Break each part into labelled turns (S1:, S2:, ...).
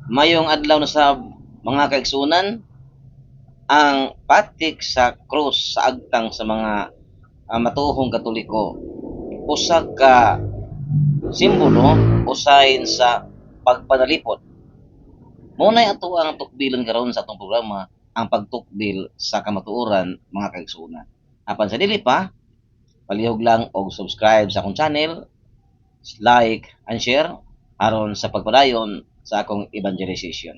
S1: Mayong adlaw na sa mga kaigsunan, ang patik sa krus sa agtang sa mga matuhong Katoliko usa ka simbolo o sign sa pagpanalipod. Munay ato ang tukbilan karon sa atong programa ang pagtukbil sa kamatuoran mga kaigsunan. Apan sa dili pa, palihog lang og subscribe sa akong channel, like and share aron sa pagpadayon sa akong evangelization.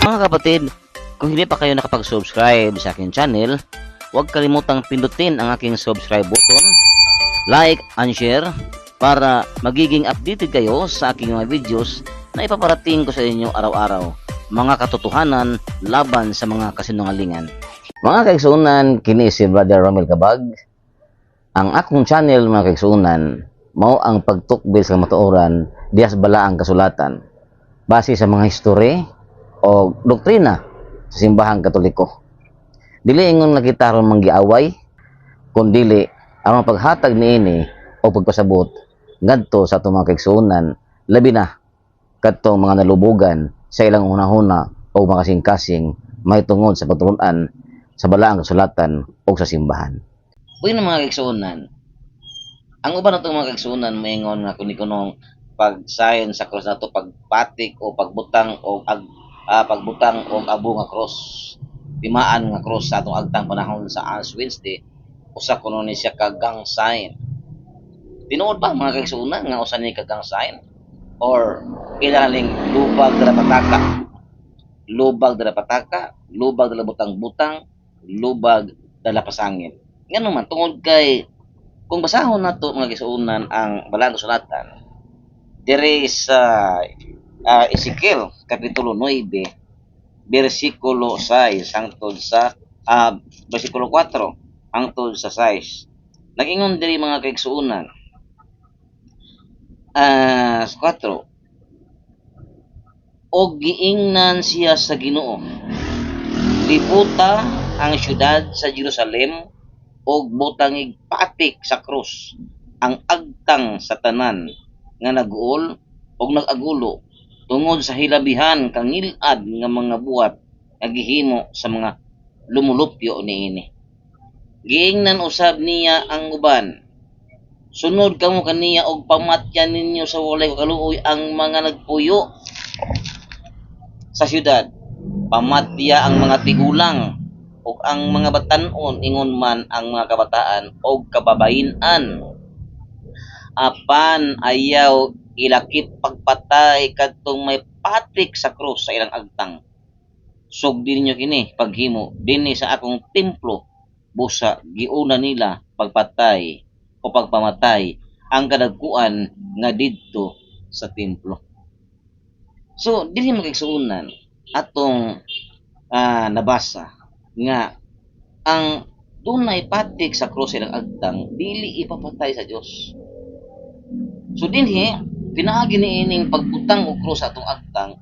S1: Mga kapatid, kung hindi pa kayo nakapag-subscribe sa aking channel, huwag kalimutang pindutin ang aking subscribe button, like and share para magiging updated kayo sa aking mga videos na ipaparating ko sa inyo araw-araw. Mga katotohanan laban sa mga kasinungalingan. Mga kaigsunan, kini si Brother Romel Kabag. Ang akong channel mga kaigsunan, mao ang pagtukbil sa matuoran dias balaang kasulatan base sa mga history o doktrina sa simbahang Katoliko. Dili ingon nga kita ron manggiaway, kundili ang paghatag niini o pagpasabot ngadto sa atong mga kaigsunan, labi na kadtong mga nalubugan sa ilang hunahuna o mga kasing-kasing may tungod sa pagtulunan sa balaang kasulatan o sa simbahan. Uy ng mga kaigsunan, ang uban natong mga kaigsunan moingon nga kuni-kunong pagsayon sa cross nato, pagpatik o pagbutang o pagbutang og abo nga cross, timaan nga cross sa atong agtang panahon sa Ash Wednesday, usa kuno ni siya ka gang sign. Tinuod ba mga kaigsunan nga usa ni ka gang sign or ilaling lubag dala pataka, lubag dala pataka, lubag dala butang-butang, lubag dala pasangin. Ngano man tungod kay kung basahon nato mga kaigsunan ang balaang kasulatan dire sa Ezekiel kapitulo 9 bersikulo 6 hangtod sa bersikulo 4 hangtod sa 6, nagingon diri mga kaigsunan sa 4, og giingnan siya sa Ginoo, libuta ang syudad sa Jerusalem og butangig patik sa krus ang agtang sa tanan nga nag-uol og nag-agulo tungod sa hilabihan kang ngil-ad nga mga buhat nga gihimo sa mga lumulupyo niini. Giingnan usab niya ang uban, sunod kamo kaniya og pamatyan ninyo sa walay kaluoy ang mga nagpuyo sa syudad. Pamatya ang mga tigulang ug ang mga batan-on, ingon man ang mga kabataan og kababayin-an. Apan ayaw ilakip pagpatay kadtong may patik sa krus sa ilang agtang. Sugdi ninyo kini paghimo dinhi sa akong templo, busa giuna nila pagpatay o pagpamatay ang kadagkuan nga didto sa templo. So dinhi magigsuunan atong nabasa nga ang dunay patik sa krus sa ilang agtang dili ipapatay sa Dios. So dinhi pinaagi niining pagbutang og krus sa atong agtang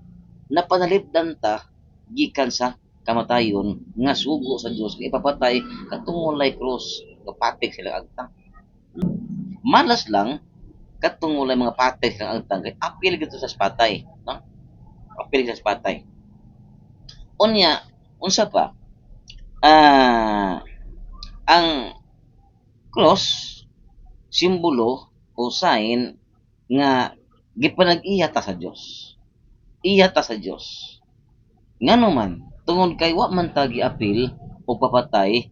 S1: napanalipdan ta gikan sa kamatayon nga sugo sa Dios nga ipapatay katong walay krus nga patik sila agtang. Malas lang katong walay mga patik sa agtang kay apil gito sa patay, no? Apil sa patay. Unya, unsa pa? Ang cross simbolo o sign nga gipanag-iya ta sa Dios. Iya ta sa Dios. Ngano man tungod kay wa man ta giapil o papatay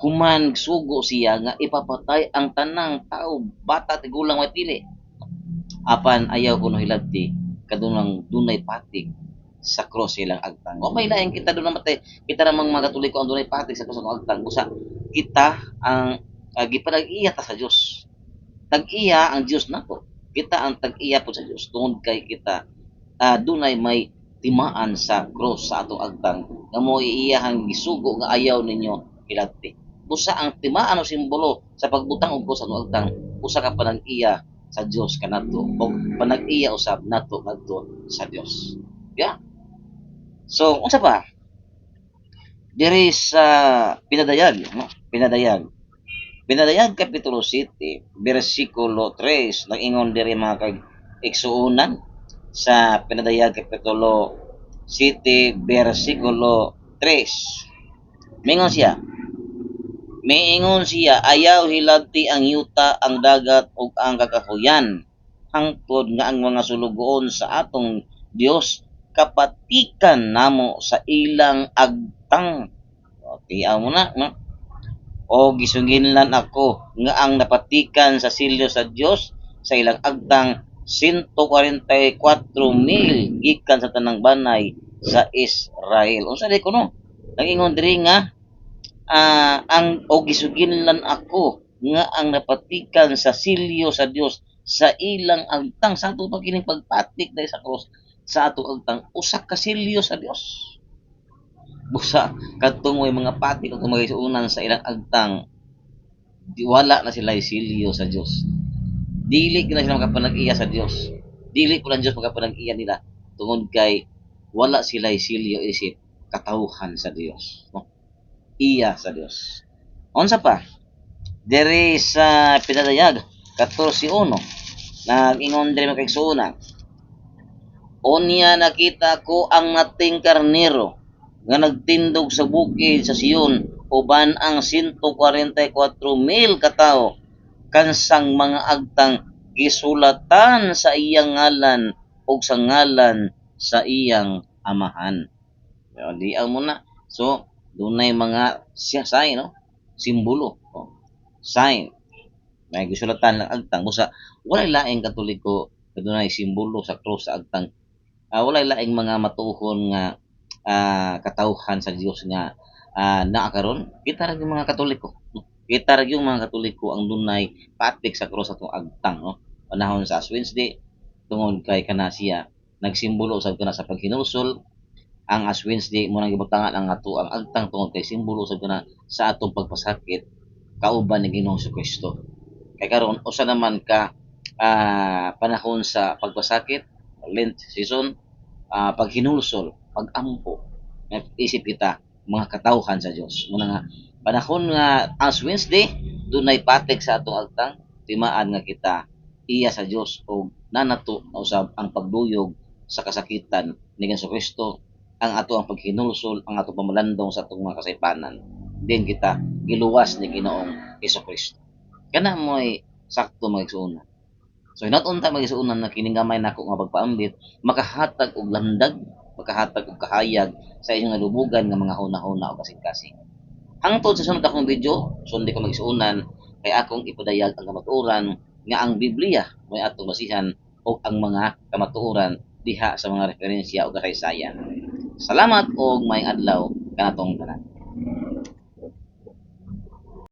S1: human sugo siya nga ipapatay ang tanang tao, bata tigulang may pili. Apan ayaw kuno hilabti kadunang dunay patik sa cross silang agtang. O may lain kita doon namatay, kita namang mga Katoliko ang dunay patik sa cross ng agtang. Busa kita ang gipanag-iya ta sa Dios. Tag-iya ang Dios nato. Kita ang tag-iya po sa Dios tungod kay kita dunay may timaan sa cross sa atong agtang nga mo iiyahang gisugo nga ayaw ninyo hilabti. Busa ang timaan o simbolo sa pagbutang og cross sa atong agtang, usa ka panag-iya sa Dios kanato o panag-iya usab nato ngadto sa Dios. Yeah. So unsa pa? Diri sa pinadayag, no? Pinadayag. Pinadayag Kapitulo 7, versikulo 3, nag-ingon diri mga igsuunan sa Pinadayag Kapitulo 7, versikulo 3. Mingon siya, miingon siya, ayaw hilabti ang yuta, ang dagat ug ang kakahuyan, hangtod nga ang mga sulugoon sa atong Dios kapatikan namo sa ilang agtang. O, tiyaw mo na, no? O gisunginlan ako nga ang napatikan sa silyo sa Dios sa ilang agtang 144,000 gikan sa tanang banay sa Israel. Unsa di ko no? Nangingon diri nga ang o gisuginlan ako nga ang napatikan sa silyo sa Dios sa ilang agtang sa ato pa kining pagpatik dahil sa cross sa ato agtang usa ka silyo sa Dios. Busa kadtong may mga patik o magisuunan sa ilang agtang wala na sila silyo sa Dios. Dili na sila makapanag-iya sa Dios. Dili ko lang Dios makapanag-iya nila tungod kay wala sila silyo isip katawhan sa Dios. No? Iya sa Dios. Unsa pa? Diri sa pinadayag 14:1 nag-ingon diri makaigsuuna. Unya nakita ko ang nating karnero nga nagtindog sa bukid sa Siyon uban ang 144,000 katawo kansang mga agtang gisulatan sa iyang ngalan ug sa ngalan sa iyang amahan. Di mo na. So, dunay mga sign, no? Simbolo. Oh. Sign. May gisulatan lang agtang. Busa, walay laing katoliko dunay simbolo sa cross sa agtang. Walay laing mga matuhon nga katawhan sa Dios nga naakaron. Kita ra yung mga katoliko. No? Kita ra yung mga katoliko ang dunay patik sa cross atong agtang, no? Panahon sa Ash Wednesday tungod kay kana siya nagsimbolo sa kana sa paghinulsol ang Ash Wednesday mo nang gibutangan ang ato ang agtang tungod kay simbolo sa kana sa atong pagpasakit kauban ni Ginoong Kristo. Kay karon usa naman ka panahon sa pagpasakit, Lent season, paghinulsol, pag-ampo, isip kita mga katawhan sa Dios. Muna nga panahon nga Ash Wednesday dunay patik sa atong agtang timaan nga kita iya sa Dios o nanato na usab ang pagduyog sa kasakitan ni Kristo ang ato ang paghinulsol, ang ato pamalandong sa atong mga kasaypanan. Din kita giluwas ni Ginoong Kristo. Kana mo'y sakto magsuuna. So hinat-unta magsuunan na kining gamay nako nga pagpaambit makahatag og landag, makahatag og kahayag sa inyong lubugan nga mga huna-huna o kasing-kasing. Hangtod sa sunod akong video, sundi ko magsuunan kay akong ipadayag ang kamatuoran nga ang Biblia may atong basihan o ang mga kamatuoran diha sa mga referensya o kasaysayan. Salamat og maayong adlaw kanatong tanan.